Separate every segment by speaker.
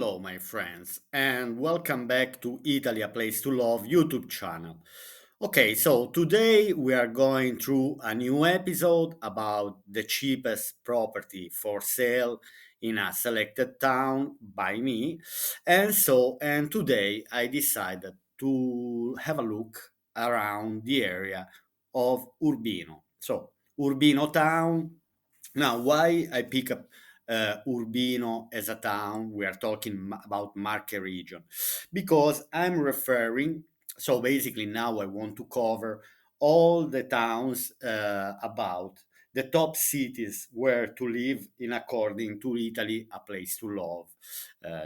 Speaker 1: Hello, my friends, and welcome back to Italy, a place to love YouTube channel. Okay, so today we are going through a new episode about the cheapest property for sale in a selected town by me. And today I decided to have a look around the area of Urbino. So, Urbino town. Now, why I pick up Urbino as a town? We are talking about Marche region because I'm referring. So basically, now I want to cover all the towns about the top cities where to live in according to Italy, a place to love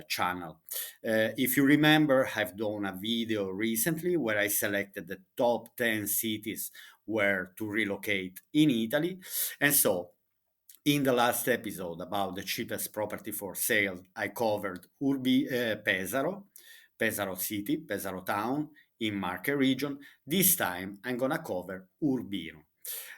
Speaker 1: channel. If you remember, I've done a video recently where I selected the top 10 cities where to relocate in Italy. And so in the last episode about the cheapest property for sale, I covered Pesaro, Pesaro city, Pesaro town in Marche region. This time I'm gonna cover Urbino.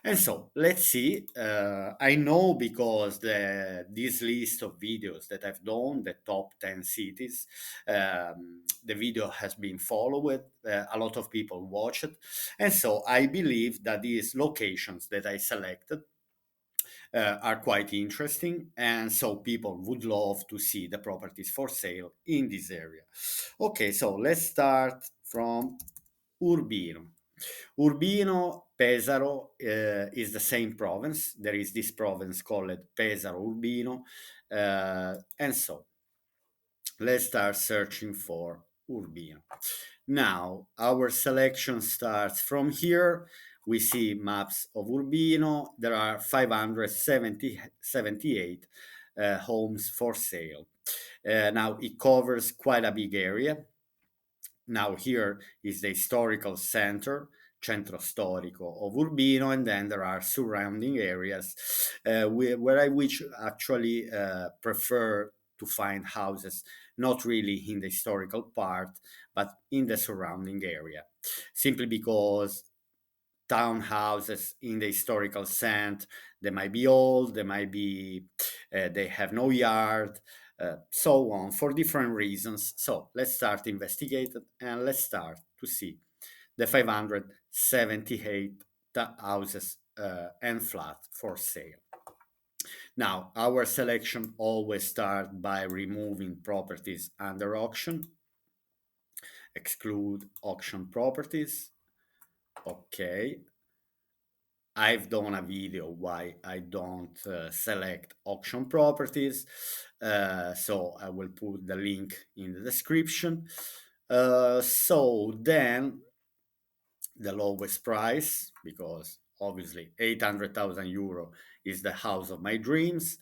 Speaker 1: And so let's see. I know because this list of videos that I've done, the top 10 cities, the video has been followed. A lot of people watch it. And so I believe that these locations that I selected are quite interesting, and so people would love to see the properties for sale in this area. Okay, so let's start from Urbino. Urbino, Pesaro is the same province. There is this province called Pesaro Urbino, and so let's start searching for Urbino. Now, our selection starts from here. We see maps of Urbino. There are 578 homes for sale. Now, it covers quite a big area. Now, here is the historical center, Centro Storico of Urbino, and then there are surrounding areas where I which actually prefer to find houses not really in the historical part, but in the surrounding area, simply because townhouses in the historical center they might be old, they might be they have no yard, so on for different reasons. So let's start investigating and let's start to see the 578 houses and flat for sale. Now, our selection always start by removing properties under auction, exclude auction properties. Okay, I've done a video why I don't select auction properties, so I will put the link in the description. So then the lowest price, because obviously 800,000 euro is the house of my dreams.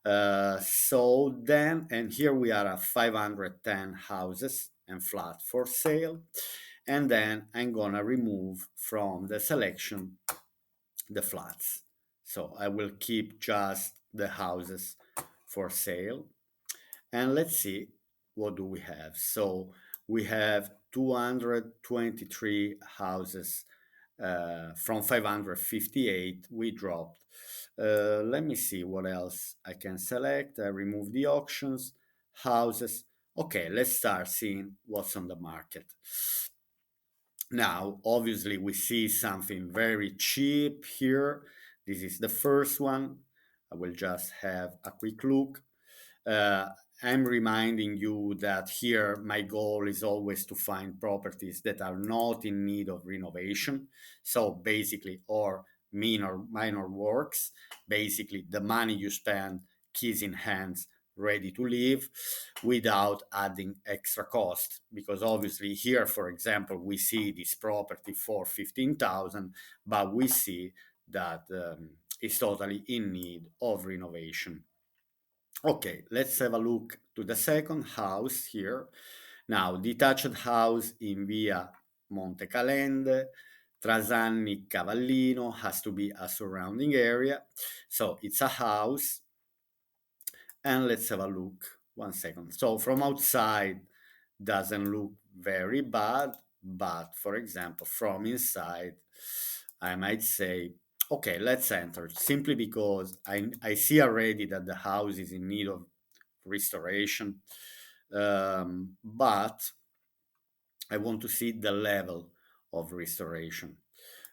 Speaker 1: So then, and here we are at 510 houses and flat for sale. And then I'm gonna remove from the selection the flats. So I will keep just the houses for sale. And let's see, what do we have? So we have 223 houses from 558. We dropped. Let me see what else I can select. I remove the auctions, houses. Okay, let's start seeing what's on the market. Now, obviously, we see something very cheap here. This is the first one. I will just have a quick look. Uh, I'm reminding you that here my goal is always to find properties that are not in need of renovation. So basically, or minor works. Basically, the money you spend, keys in hands, ready to live without adding extra cost, because obviously here, for example, we see this property for 15,000, but we see that it's totally in need of renovation. Okay, let's have a look to the second house here. Now, detached house in via Monte Calende, Trasanni Cavallino, has to be a surrounding area. So it's a house, and let's have a look. One second. So from outside, doesn't look very bad, but for example, from inside, I might say, okay, let's enter, simply because I see already that the house is in need of restoration. but I want to see the level of restoration.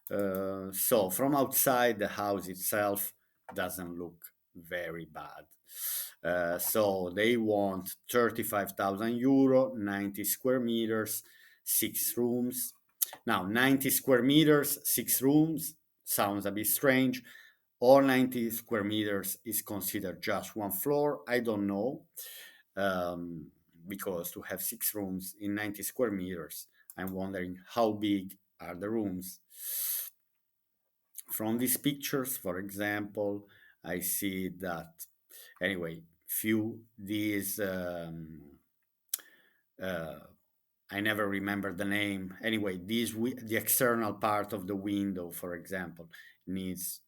Speaker 1: So from outside, the house itself doesn't look very bad. So they want 35,000 euro, 90 square meters, 6 rooms. Now, 90 square meters, 6 rooms sounds a bit strange. Or 90 square meters is considered just one floor. I don't know, um, because to have 6 rooms in 90 square meters, I'm wondering how big are the rooms. From these pictures, for example, I see that anyway, few these uh, I never remember the name. Anyway, the external part of the window, for example, needs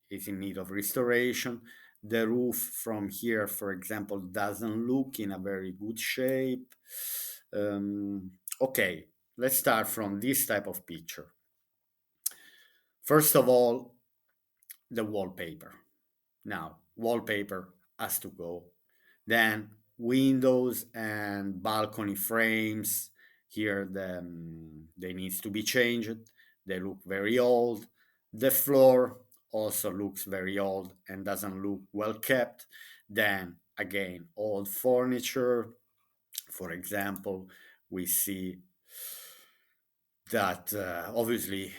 Speaker 1: is in need of restoration. The roof from here, for example, doesn't look in a very good shape. Um, okay, let's start from this type of picture. First of all, the wallpaper. Now, wallpaper has to go. Then windows and balcony frames. Here, they needs to be changed. They look very old. The floor also looks very old and doesn't look well kept. Then again, old furniture. For example, we see that obviously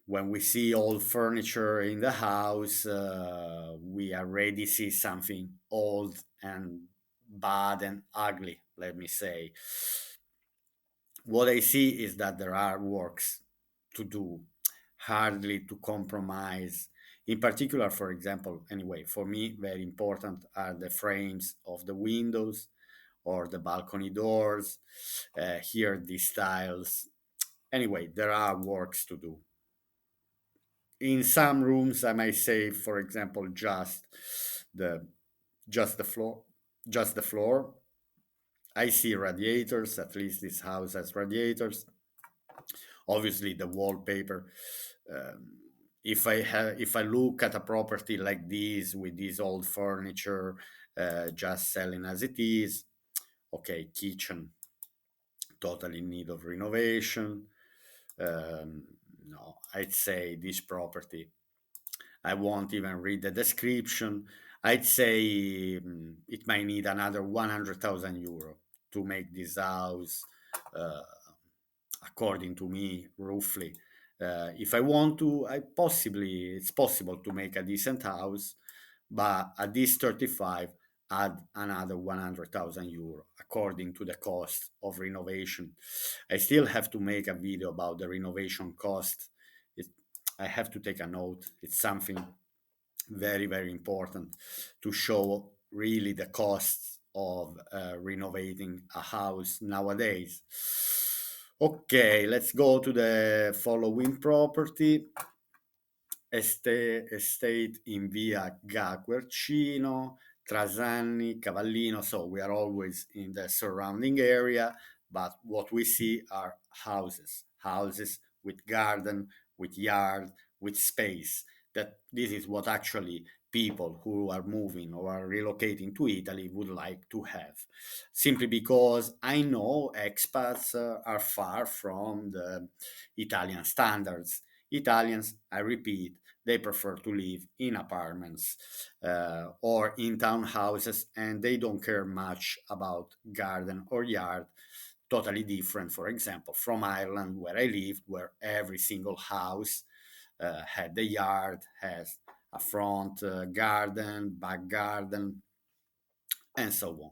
Speaker 1: when we see old furniture in the house, we already see something old and bad and ugly, let me say. What I see is that there are works to do, hardly to compromise. In particular, for example, anyway, for me, very important are the frames of the windows or the balcony doors. Here, these tiles. Anyway, there are works to do. In some rooms, I may say, for example, the just the floor, just the floor. I see radiators. At least this house has radiators. Obviously, the wallpaper. Um, if I look at a property like this with this old furniture, just selling as it is, okay, kitchen totally in need of renovation. Um, no, I'd say this property I won't even read the description. I'd say it might need another 100,000 euro to make this house, uh, according to me, roughly. If I want to, it's possible to make a decent house, but at this 35, add another 100,000 euro according to the cost of renovation. I still have to make a video about the renovation cost. It, I have to take a note. It's something very, very important to show really the costs of renovating a house nowadays. Okay, let's go to the following property. Estate in via Gaguercino, Trasanni, Cavallino. So we are always in the surrounding area, but what we see are houses with garden, with yard, with space. That this is what actually people who are moving or are relocating to Italy would like to have. Simply because I know expats are far from the Italian standards. Italians, I repeat, they prefer to live in apartments or in townhouses, and they don't care much about garden or yard. Totally different, for example, from Ireland, where I lived, where every single house had the yard, has a front garden, back garden, and so on.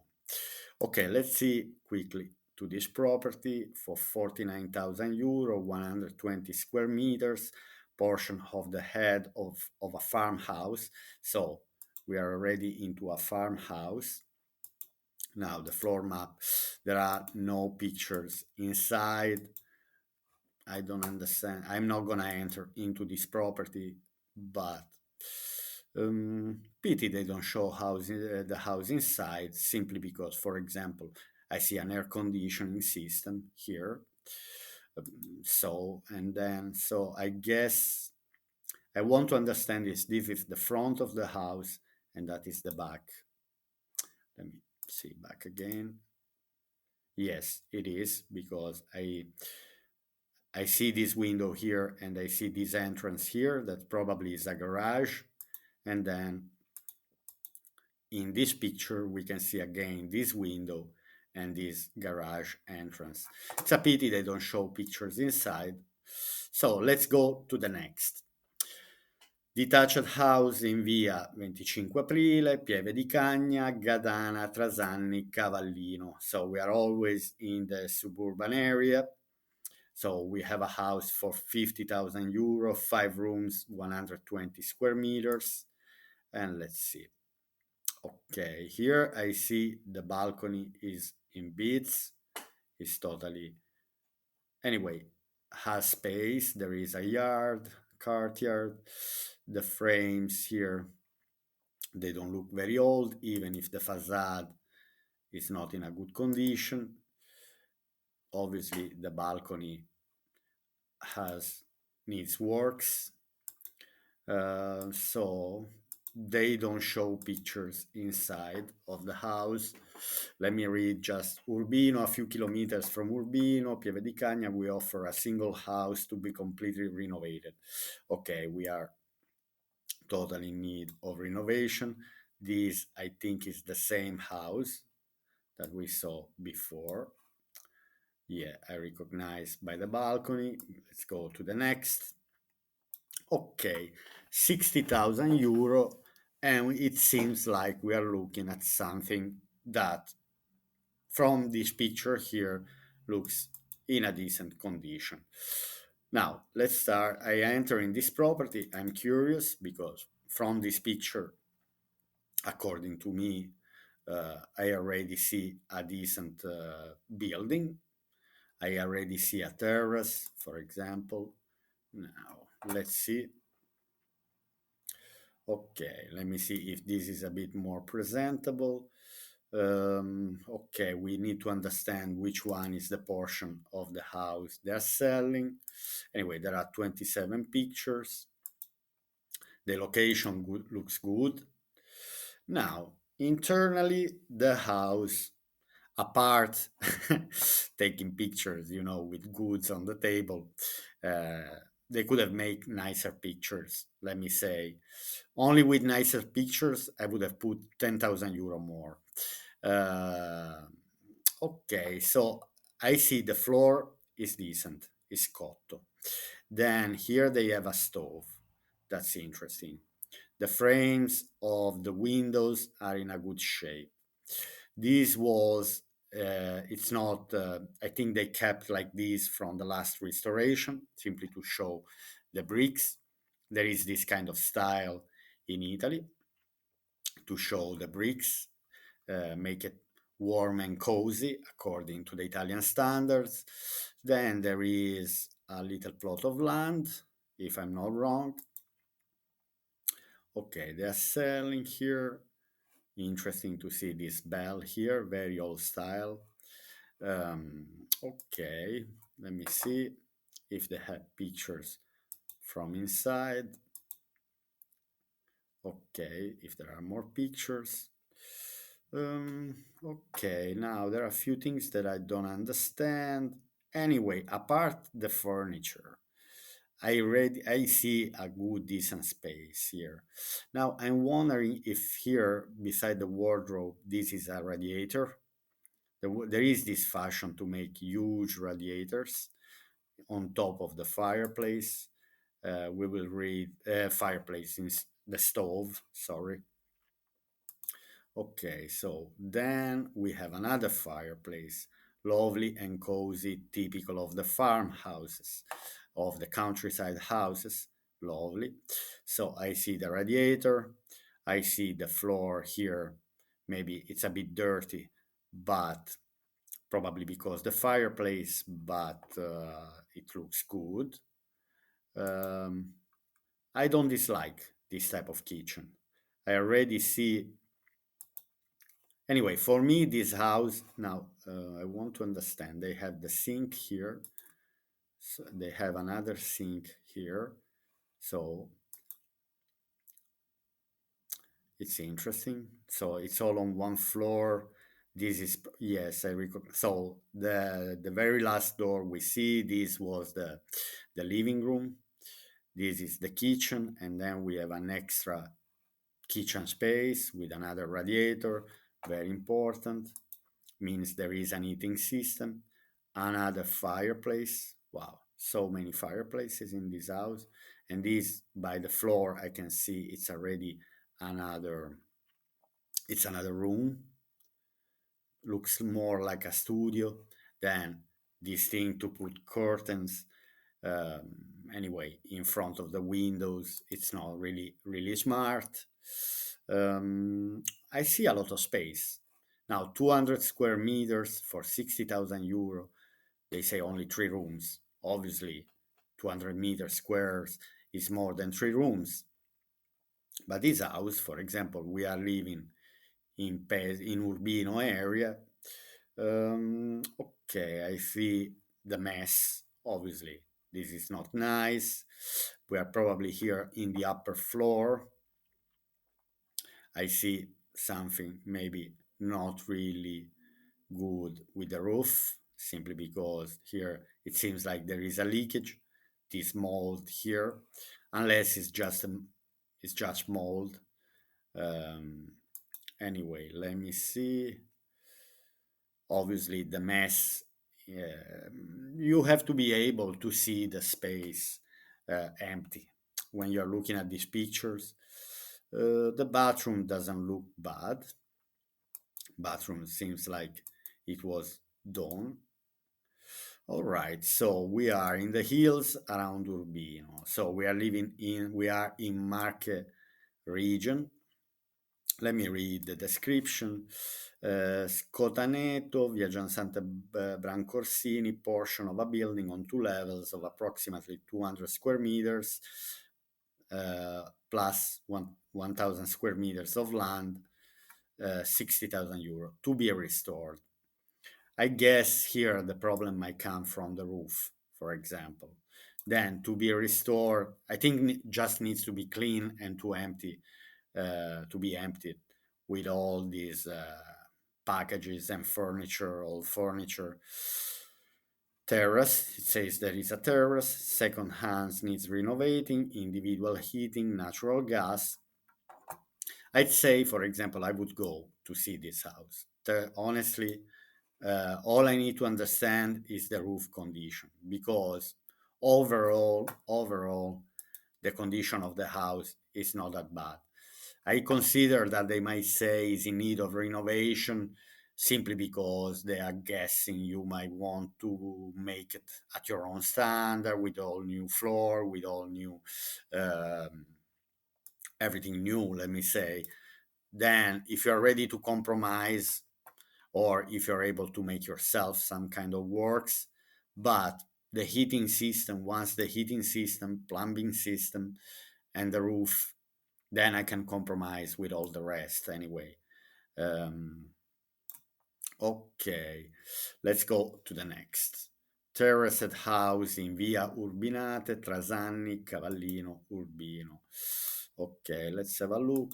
Speaker 1: Okay, let's see quickly to this property for 49,000 euro, 120 square meters, portion of the head of a farmhouse. So we are already into a farmhouse. Now the floor map, there are no pictures inside. I don't understand. I'm not gonna enter into this property, but pity they don't show the house inside simply because, for example, I see an air conditioning system here. So I guess I want to understand this is the front of the house and that is the back. Let me see back again. Yes, it is because I see this window here and I see this entrance here that probably is a garage. And then in this picture, we can see again this window and this garage entrance. It's a pity they don't show pictures inside. So let's go to the next. Detached house in via 25 Aprile, Pieve di Cagna, Gadana, Trasanni, Cavallino. So we are always in the suburban area. So we have a house for 50,000 euro, 5 rooms, 120 square meters. And let's see. Okay, here I see the balcony is in bits. It's totally, anyway, has space. There is a yard, courtyard. The frames here, they don't look very old, even if the facade is not in a good condition. Obviously, the balcony has needs works. So they don't show pictures inside of the house. Let me read just Urbino, a few kilometers from Urbino, Pieve di Cagna, we offer a single house to be completely renovated. Okay, we are totally in need of renovation. This, I think, is the same house that we saw before. Yeah, I recognize by the balcony. Let's go to the next. Okay, 60,000 euro, and it seems like we are looking at something that from this picture here looks in a decent condition. Now, let's start. I enter in this property. I'm curious because from this picture, according to me, I already see a decent building. I already see a terrace, for example. Now, let's see. Okay, let me see if this is a bit more presentable. Okay, we need to understand which one is the portion of the house they're selling. Anyway, there are 27 pictures. The location looks good. Now, internally, the house, apart taking pictures, with goods on the table, uh, they could have made nicer pictures, let me say. Only with nicer pictures, I would have put 10,000 euro more. Uh, okay, so I see the floor is decent, is cotto. Then here they have a stove. That's interesting. The frames of the windows are in a good shape. This was, it's not, I think they kept like this from the last restoration, simply to show the bricks. There is this kind of style in Italy to show the bricks, make it warm and cozy according to the Italian standards. Then there is a little plot of land, if I'm not wrong. Okay, they are selling here. Interesting to see this bell here, very old style. Um, okay, let me see if they have pictures from inside. Okay, if there are more pictures. Okay, now there are a few things that I don't understand. Anyway, apart the furniture, I see a good decent space here. Now I'm wondering if here beside the wardrobe this is a radiator. There is this fashion to make huge radiators on top of the fireplace. We will read fireplace in the stove. Sorry. Okay, so then we have another fireplace, lovely and cozy, typical of the farmhouses, of the countryside houses. Lovely. So I see the radiator, I see the floor here. Maybe it's a bit dirty, but probably because the fireplace, but it looks good. Um, I don't dislike this type of kitchen. I already see. Anyway, for me, this house now, I want to understand. They have the sink here, so they have another sink here. So it's interesting. So it's all on one floor. This is yes, I recall. So the very last door we see, this was the living room. This is the kitchen, and then we have an extra kitchen space with another radiator. Very important. Means there is an heating system, another fireplace. Wow, so many fireplaces in this house. And this by the floor, I can see it's already another. It's another room, looks more like a studio than this thing to put curtains. um, anyway, in front of the windows, it's not really smart. I see a lot of space now. 200 square meters for 60,000 euro. They say only three rooms. Obviously 200 meters squares is more than three rooms. But this house, for example, we are living in Urbino area. Okay, I see the mess. Obviously, this is not nice. We are probably here in the upper floor. I see something maybe not really good with the roof, simply because here it seems like there is a leakage. This mold here, unless it's just mold. Um, anyway, let me see. Obviously the mess, you have to be able to see the space empty when you're looking at these pictures. The bathroom doesn't look bad. Bathroom seems like it was done. All right, so we are in the hills around Urbino. So we are in Marche region. Let me read the description. Scotaneto, Via Giansante Brancorsini, portion of a building on two levels of approximately 200 square meters, plus 1,000 square meters of land, 60,000 euro to be restored. I guess here the problem might come from the roof, for example. Then to be restored, I think just needs to be clean and to be emptied with all these packages and furniture, old furniture. Terrace, it says there is a terrace. Second hands needs renovating, individual heating, natural gas. I'd say, for example, I would go to see this house. Honestly, all I need to understand is the roof condition, because overall, the condition of the house is not that bad. I consider that they might say is in need of renovation simply because they are guessing you might want to make it at your own standard with all new floor, with all new um, everything new, let me say. Then, if you're ready to compromise, or if you're able to make yourself some kind of works, but the heating system, once the heating system, plumbing system, and the roof, then I can compromise with all the rest anyway. Um, okay, let's go to the next. Terraced house in via Urbinate, Trasanni, Cavallino, Urbino. Okay, let's have a look.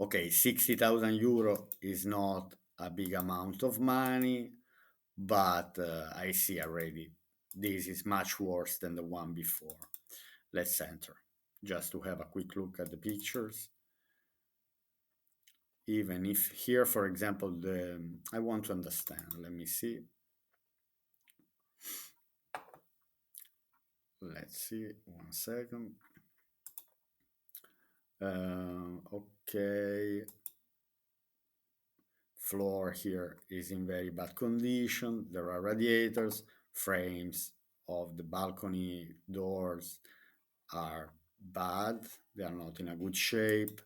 Speaker 1: Okay, 60,000 euro is not a big amount of money, but I see already this is much worse than the one before. Let's enter just to have a quick look at the pictures. Even if here, for example, I want to understand. Let me see. Let's see. 1 second. Okay. Floor here is in very bad condition. There are radiators. Frames of the balcony doors are bad. They are not in a good shape.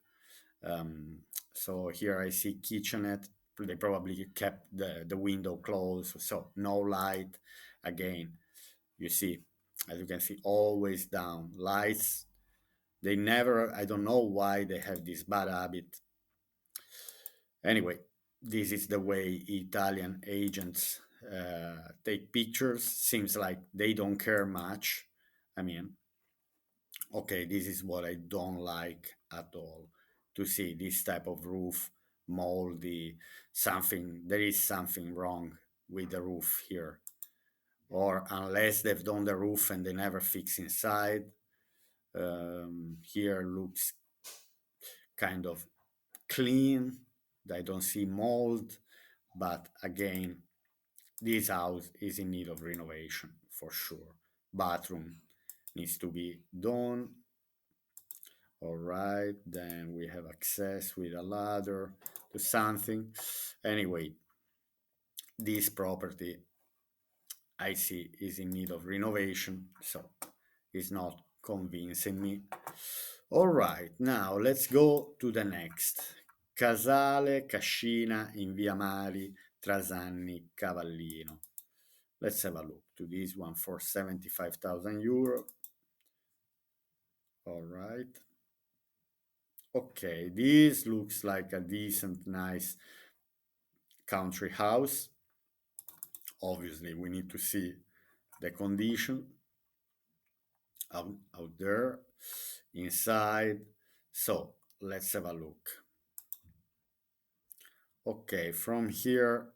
Speaker 1: Um, so here I see kitchenette. They probably kept the window closed, so no light. Again, you see, as you can see, always down. Lights, they never, I don't know why they have this bad habit. Anyway, this is the way Italian agents take pictures. Seems like they don't care much. I mean, okay, this is what I don't like at all, to see this type of roof moldy, something, there is something wrong with the roof here. Or unless they've done the roof and they never fix inside. Here looks kind of clean. I don't see mold, but again, this house is in need of renovation for sure. Bathroom needs to be done. All right, then we have access with a ladder to something. Anyway, this property I see is in need of renovation, so it's not convincing me. All right, now let's go to the next. Casale Cascina in Via Mari, Trasanni, Cavallino. Let's have a look to this one for 75,000 euro. All right. Okay, this looks like a decent, nice country house. Obviously, we need to see the condition out there, inside. So let's have a look. Okay, from here,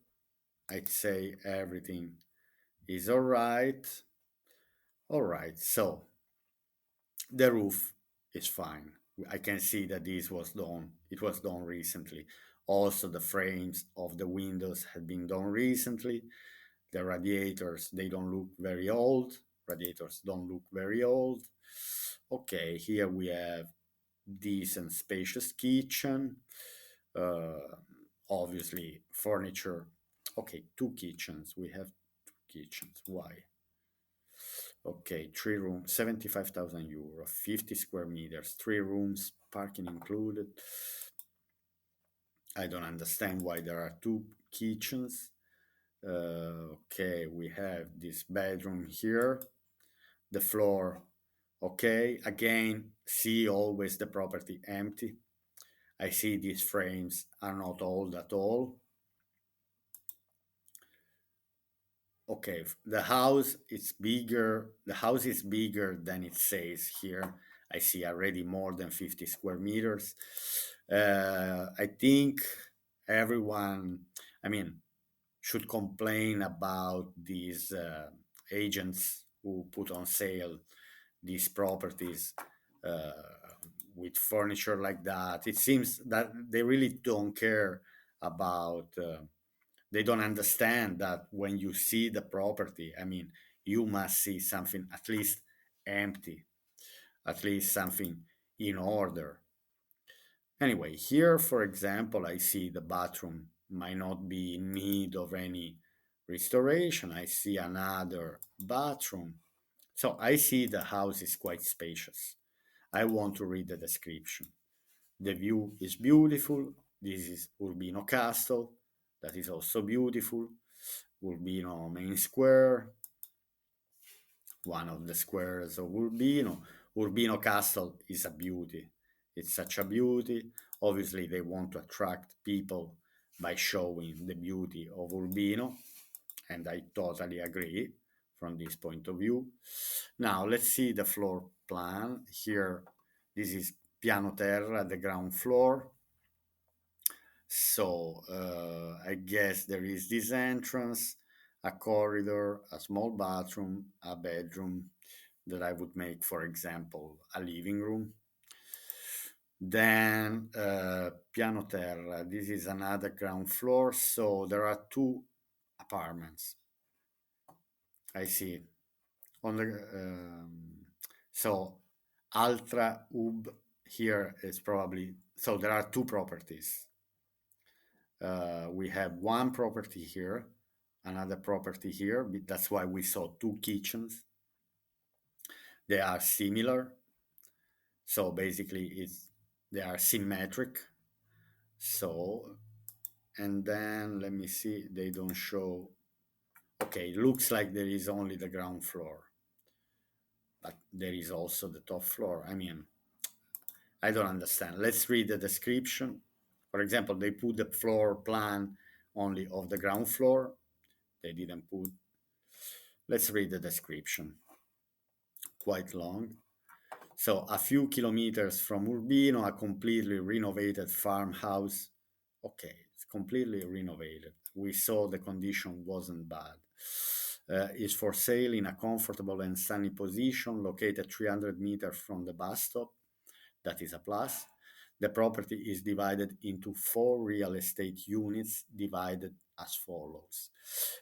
Speaker 1: I'd say everything is all right. All right, so the roof is fine. I can see that this was done. It was done recently. Also, the frames of the windows had been done recently. The radiators, they don't look very old. Radiators don't look very old. Okay, here we have decent spacious kitchen. Uh, Obviously, furniture. Okay, two kitchens. We have two kitchens. Why? Okay, three rooms, 75,000 euro, 50 square meters, three rooms, parking included. I don't understand why there are two kitchens. Okay, we have this bedroom here, the floor. Okay, again, see always the property empty. I see these frames are not old at all. Okay, the house is bigger. The house is bigger than it says here. I see already more than 50 square meters. I think everyone, I mean, should complain about these agents who put on sale these properties uh, with furniture like that. It seems that they really don't care about. They don't understand that when you see the property, I mean, you must see something at least empty, at least something in order. Anyway, here, for example, I see the bathroom might not be in need of any restoration. I see another bathroom. So I see the house is quite spacious. I want to read the description. The view is beautiful. This is Urbino Castle. That is also beautiful. Urbino Main Square, one of the squares of Urbino. Urbino Castle is a beauty. It's such a beauty. Obviously, they want to attract people by showing the beauty of Urbino, and I totally agree from this point of view. Now, let's see the floor plan. Here, this is piano terra, the ground floor. So I guess there is this entrance, a corridor, a small bathroom, a bedroom that I would make, for example, a living room. Then piano terra, this is another ground floor. So there are two apartments. I see. On the so Altra Ub here is probably, so there are two properties. We have one property here, another property here. That's why we saw two kitchens. They are similar. So basically, they are symmetric. So, and then let me see, they don't show. Okay, it looks like there is only the ground floor, but there is also the top floor. I mean, I don't understand. Let's read the description. For example, they put the floor plan only of the ground floor. They didn't put. Let's read the description. Quite long. So, a few kilometers from Urbino, a completely renovated farmhouse Okay, it's completely renovated. We saw the condition wasn't bad. Is for sale in a comfortable and sunny position, located 300 meters from the bus stop. That is a plus. The property is divided into four real estate units divided as follows.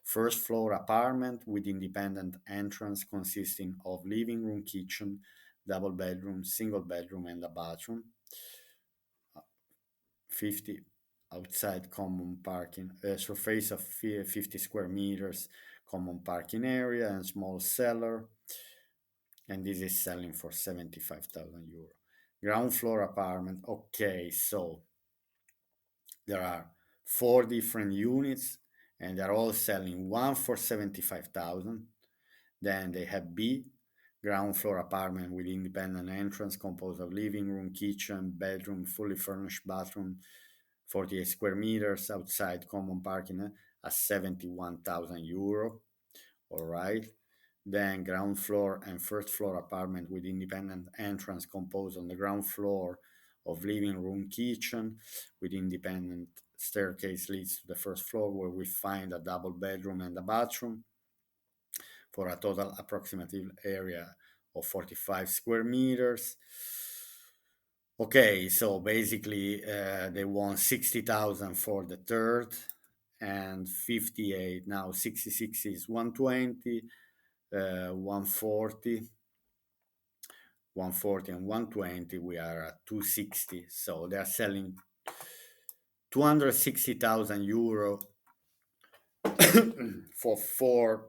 Speaker 1: First floor apartment with independent entrance consisting of living room, kitchen, double bedroom, single bedroom, and a bathroom. 50 outside common parking, surface of 50 square meters, common parking area, and small cellar. And this is selling for 75,000 euro. Ground floor apartment. Okay, so there are four different units and they're all selling one for 75,000. Then they have B, ground floor apartment with independent entrance composed of living room, kitchen, bedroom, fully furnished bathroom, 48 square meters, outside common parking at 71,000 euro. All right. Then ground floor and first floor apartment with independent entrance composed on the ground floor of living room, kitchen with independent staircase leads to the first floor where we find a double bedroom and a bathroom for a total approximative area of 45 square meters. Okay, so basically they want 60,000 for the third and 58. Now 66 is 120, 140, 140 and 120. We are at 260. So they are selling 260,000 euro for four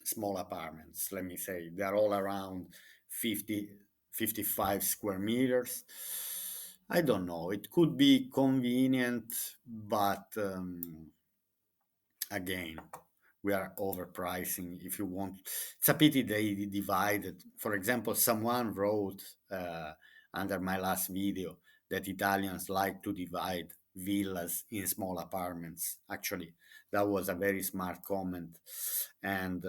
Speaker 1: small apartments. Let me say they're all around 50, 55 square meters. I don't know. It could be convenient, but again, we are overpricing. If you want, it's a pity they divided. For example, someone wrote under my last video that Italians like to divide villas in small apartments. Actually, that was a very smart comment, and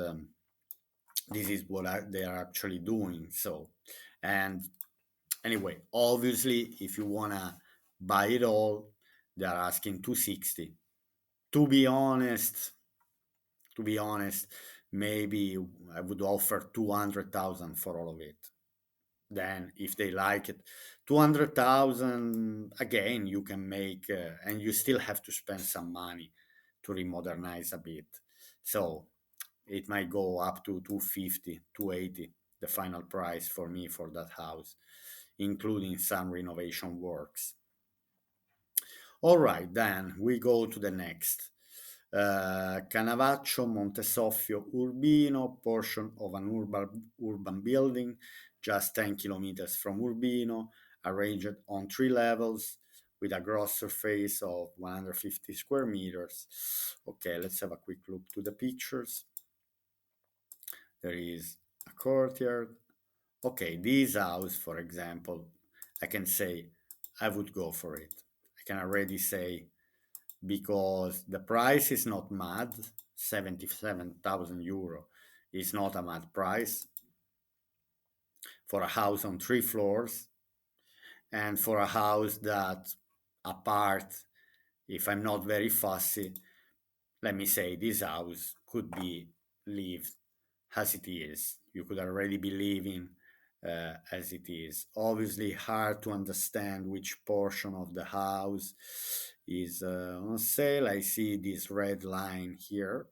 Speaker 1: this is what they are actually doing. So, and anyway, obviously, if you wanna buy it all, they are asking 260. To be honest, to be honest, maybe I would offer 200,000 for all of it. Then, if they like it, 200,000 again, you can make, and you still have to spend some money to remodernize a bit. So it might go up to 250, 280, the final price for me for that house, including some renovation works. All right, then we go to the next. Canavaccio, Montesoffio, Urbino, portion of an urban building, just 10 kilometers from Urbino, arranged on three levels with a gross surface of 150 square meters. Okay, let's have a quick look to the pictures. There is a courtyard. Okay, this house, for example, I can say I would go for it. I can already say because the price is not mad, 77,000 euro is not a mad price for a house on three floors and for a house that apart, if I'm not very fussy, let me say this house could be lived as it is. You could already be living as it is. Obviously, hard to understand which portion of the house is on sale. I see this red line here.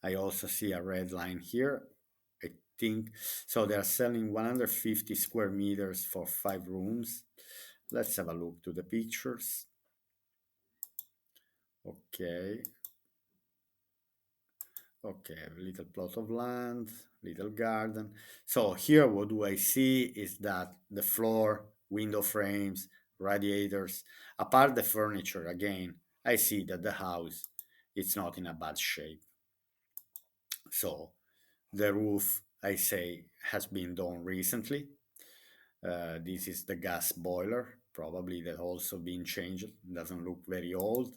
Speaker 1: I also see a red line here. I think so. They're selling 150 square meters for 5 rooms. Let's have a look to the pictures. Okay. Okay, a little plot of land, little garden. So here what do I see is that the floor, window frames, radiators, apart the furniture again, I see that the house it's not in a bad shape. So the roof, I say, has been done recently. This is the gas boiler, probably that also been changed. Doesn't look very old.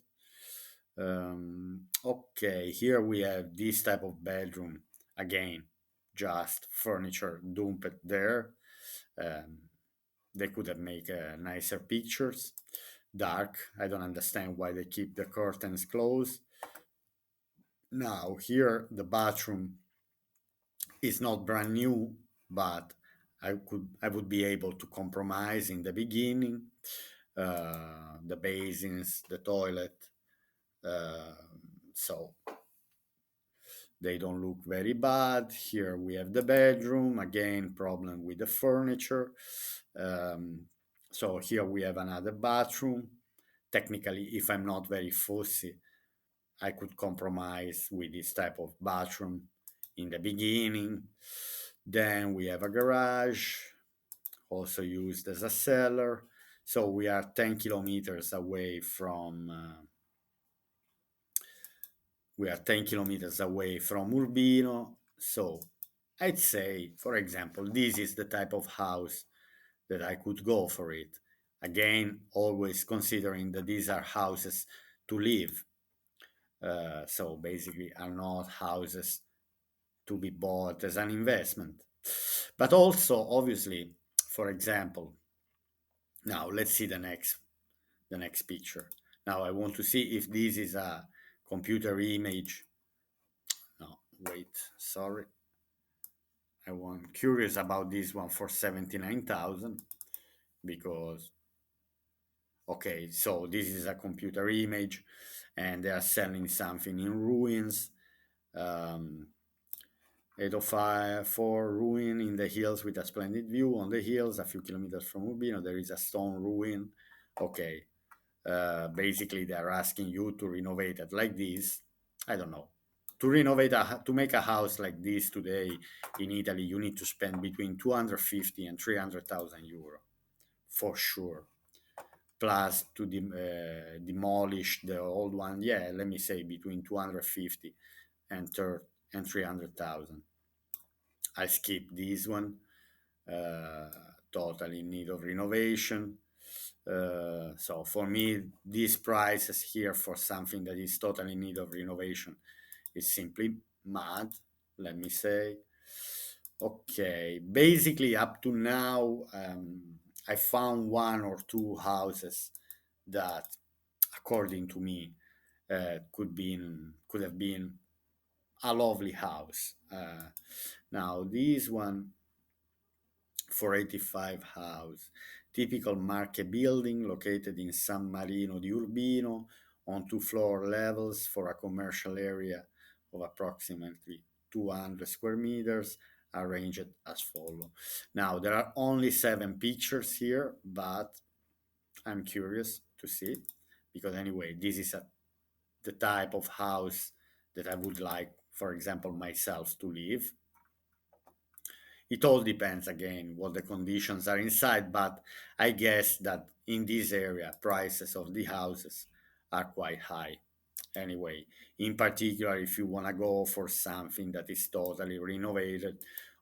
Speaker 1: Okay, here we have this type of bedroom. Again, just furniture dumped there. Um, they could have made nicer pictures. Dark. I don't understand why they keep the curtains closed. Now here the bathroom is not brand new, but I would be able to compromise in the beginning. The basins, the toilet, uh, so they don't look very bad. Here we have the bedroom. Again, problem with the furniture. Um, so here we have another bathroom. Technically, if I'm not very fussy, I could compromise with this type of bathroom in the beginning. Then we have a garage, also used as a cellar. So we are 10 kilometers away from we are 10 kilometers away from Urbino. So I'd say, for example, this is the type of house that I could go for it. Again, always considering that these are houses to live. So basically, are not houses to be bought as an investment. But also, obviously, for example, now let's see the next picture. Now I want to see if this is a computer image. No, wait, sorry. I'm curious about this one for 79,000 because okay, so this is a computer image and they are selling something in ruins. Um, 805 for ruin in the hills with a splendid view on the hills a few kilometers from Urbino. There is a stone ruin. Okay, basically they're asking you to renovate it like this. I don't know. To make a house like this today in Italy, you need to spend between 250 and 300,000 euro for sure. Plus to demolish the old one, yeah, let me say between 250 and 300,000. I skip this one. Uh, totally in need of renovation. So for me, these prices here for something that is totally in need of renovation is simply mad. Let me say. Okay, basically up to now, I found one or two houses that, according to me, could have been a lovely house. Now this one for 85 house, typical Marche building located in San Marino di Urbino on two floor levels for a commercial area of approximately 200 square meters arranged as follow. Now there are only 7 pictures here, but I'm curious to see because anyway, this is the type of house that I would like, for example, myself to live. It all depends again what the conditions are inside, but I guess that in this area prices of the houses are quite high. Anyway, in particular, if you want to go for something that is totally renovated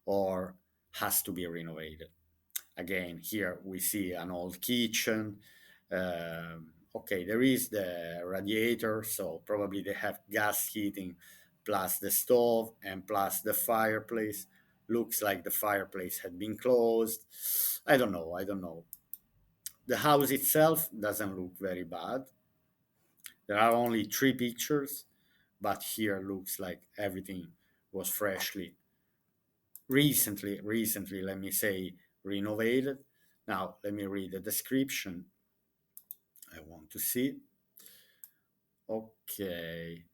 Speaker 1: or has to be renovated. Again, here we see an old kitchen. Okay, there is the radiator, so probably they have gas heating plus the stove and plus the fireplace. Looks like the fireplace had been closed. I don't know. I don't know. The house itself doesn't look very bad. There are only 3 pictures, but here looks like everything was recently, let me say, renovated. Now, let me read the description. I want to see. Okay.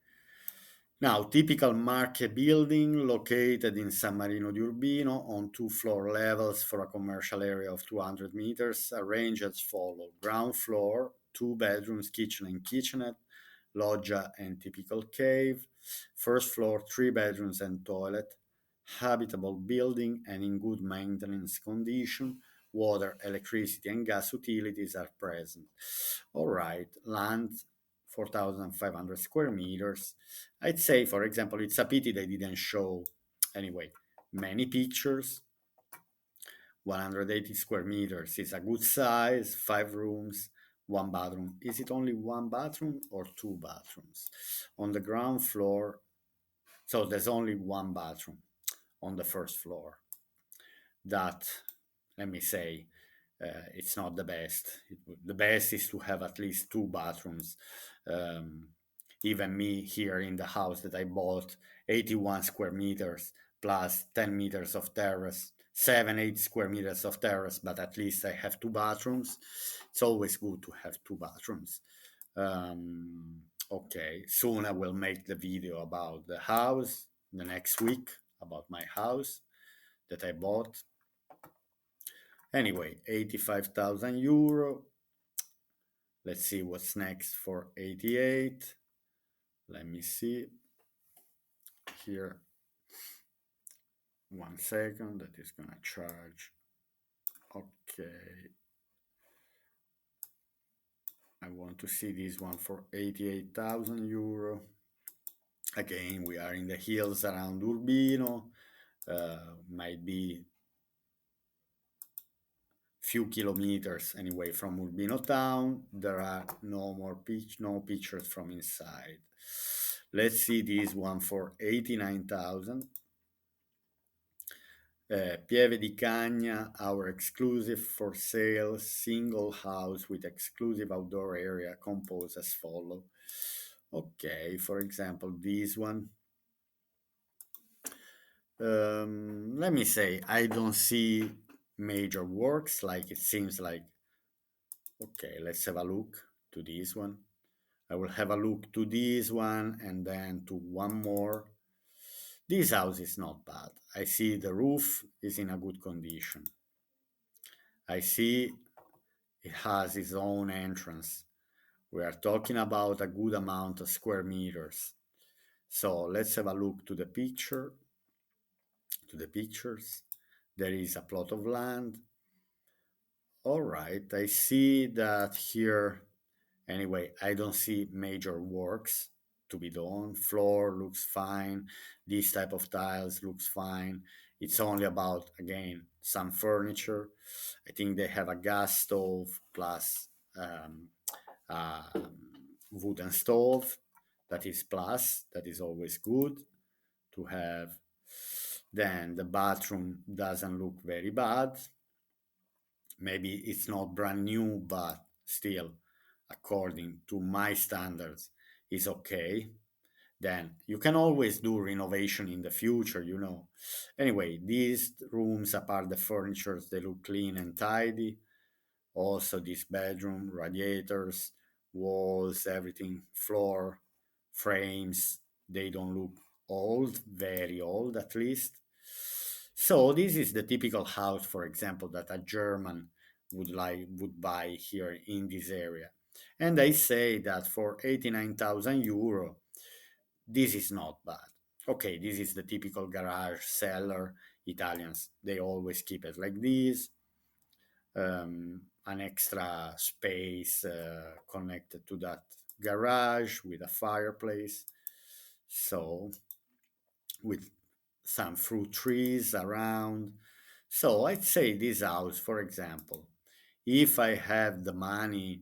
Speaker 1: Now, typical Marche building located in San Marino di Urbino on two floor levels for a commercial area of 200 meters, arranged as follows. Ground floor, 2 bedrooms, kitchen and kitchenette, loggia and typical cave. First floor, 3 bedrooms and toilet. Habitable building and in good maintenance condition. Water, electricity, and gas utilities are present. All right, land 4,500 square meters. I'd say, for example, it's a pity they didn't show, anyway, many pictures. 180 square meters is a good size, 5 rooms, 1 bathroom. Is it only 1 bathroom or 2 bathrooms? On the ground floor, so there's only 1 bathroom on the first floor. That, let me say, It's not the best. The best is to have at least two bathrooms. Um, Even me here in the house that I bought, 81 square meters plus 10 meters of terrace, 8 square meters of terrace, but at least I have two bathrooms. It's always good to have two bathrooms. Um, okay, soon I will make the video about the house, the next week, about my house that I bought. Anyway, 85,000 euro. Let's see what's next for 88. Let me see here. 1 second, that is gonna charge. Okay. I want to see this one for 88,000 euro. Again, we are in the hills around Urbino. Might be few kilometers anyway from Urbino town. There are no pictures from inside. Let's see this one for 89,000. Pieve di Cagna, our exclusive for sale single house with exclusive outdoor area composed as follow. Okay, for example, this one. Let me say, I don't see major works, like it seems like. Okay, let's have a look to this one. I will have a look to this one and then to one more. This house is not bad. I see the roof is in a good condition. I see it has its own entrance. We are talking about a good amount of square meters. So let's have a look to the pictures. There is a plot of land. All right, I see that here. Anyway, I don't see major works to be done. Floor looks fine. This type of tiles looks fine. It's only about, again, some furniture. I think they have a gas stove plus a wooden stove. That is plus. That is always good to have. Then the bathroom doesn't look very bad. Maybe it's not brand new, but still, according to my standards, is okay. Then you can always do renovation in the future. Anyway, these rooms, apart the furniture, they look clean and tidy. Also, this bedroom, radiators, walls, everything, floor, frames, they don't look old, very old at least. So this is the typical house, for example, that a German would buy here in this area. And I say that for 89,000 euro, this is not bad. Okay, this is the typical garage cellar. Italians, they always keep it like this. An extra space connected to that garage with a fireplace. So, with some fruit trees around. So, I'd say this house, for example, if I have the money,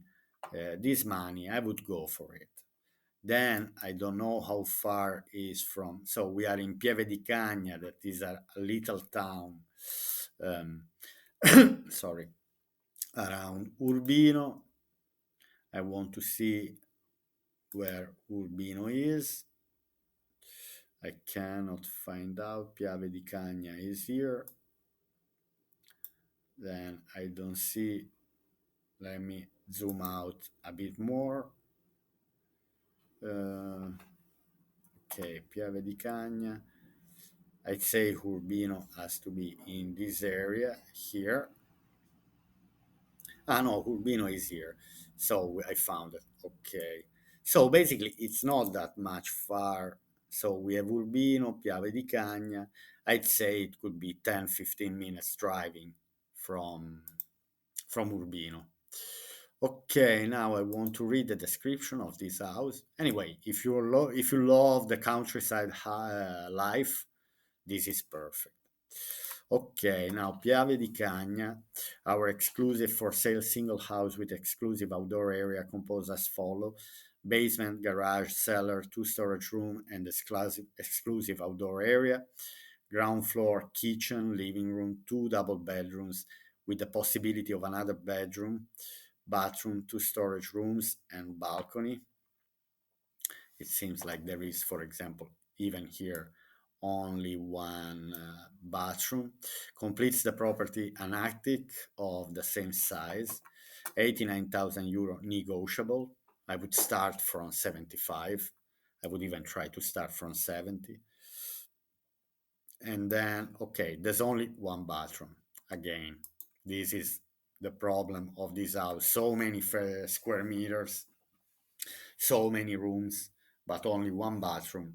Speaker 1: this money, I would go for it. Then I don't know how far is from. So we are in Pieve di Cagna, that is a little town. Um, sorry, around Urbino. I want to see where Urbino is. I cannot find out. Piave di Cagna is here. Then I don't see. Let me zoom out a bit more. Okay, Piave di Cagna. I'd say Urbino has to be in this area here. Ah, no, Urbino is here. So I found it. Okay. So basically, it's not that much far. So we have Urbino, Piave di Cagna. I'd say it could be 10-15 minutes driving from Urbino. Okay, now I want to read the description of this house. Anyway, if you love the countryside life, this is perfect. Okay, now Piave di Cagna, our exclusive for sale single house with exclusive outdoor area composed as follow: basement, garage, cellar, two storage room, and exclusive outdoor area. Ground floor, kitchen, living room, two double bedrooms with the possibility of another bedroom, bathroom, two storage rooms, and balcony. It seems like there is, for example, even here, only one bathroom. Completes the property an attic of the same size, 89,000 euro negotiable. I would start from 75. I would even try to start from 70. And then, okay, there's only one bathroom. Again, this is the problem of this house. So many square meters, so many rooms, but only one bathroom.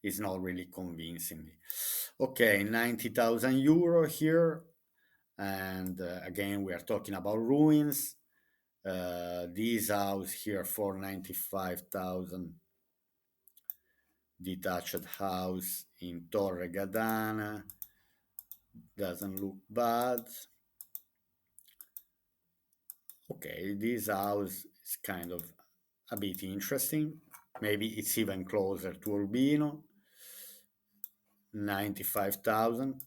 Speaker 1: Is not really convincing me. Okay, 90,000 euro here. And again, we are talking about ruins. This house here for 95,000, detached house in Torre Gadana, doesn't look bad. Okay, this house is kind of a bit interesting. Maybe it's even closer to Urbino. 95,000.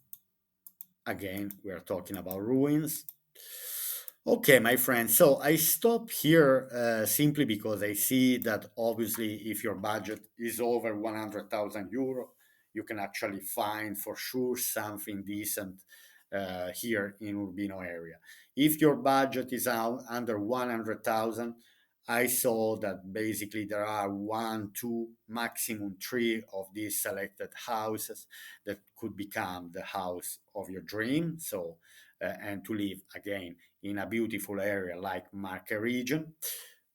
Speaker 1: Again, we are talking about ruins. Okay, my friend. So I stop here simply because I see that obviously, if your budget is over 100,000 euro, you can actually find for sure something decent here in Urbino area. If your budget is under 100,000, I saw that basically there are one, two, maximum three of these selected houses that could become the house of your dream. So, and to live again in a beautiful area like Marche region.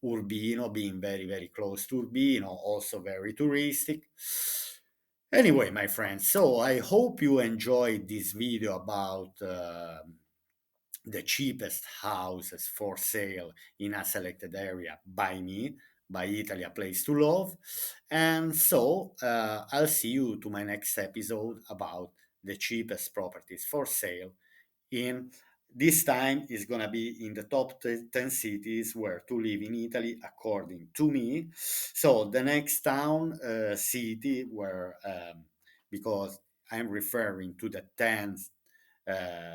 Speaker 1: Urbino being very, very close to Urbino, also very touristic. Anyway, my friends, so I hope you enjoyed this video about the cheapest houses for sale in a selected area by me, by Italy, a place to love. And so I'll see you to my next episode about the cheapest properties for sale in this time is going to be in the top 10 cities where to live in Italy according to me. So the next town city where because I'm referring to the 10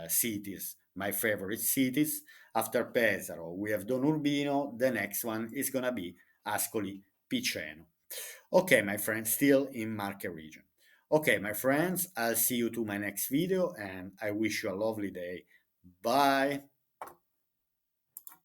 Speaker 1: cities, my favorite cities. After Pesaro we have Don Urbino, the next one is going to be Ascoli Piceno. Okay, my friends, still in Marche region. Okay, my friends, I'll see you to my next video and I wish you a lovely day. Bye.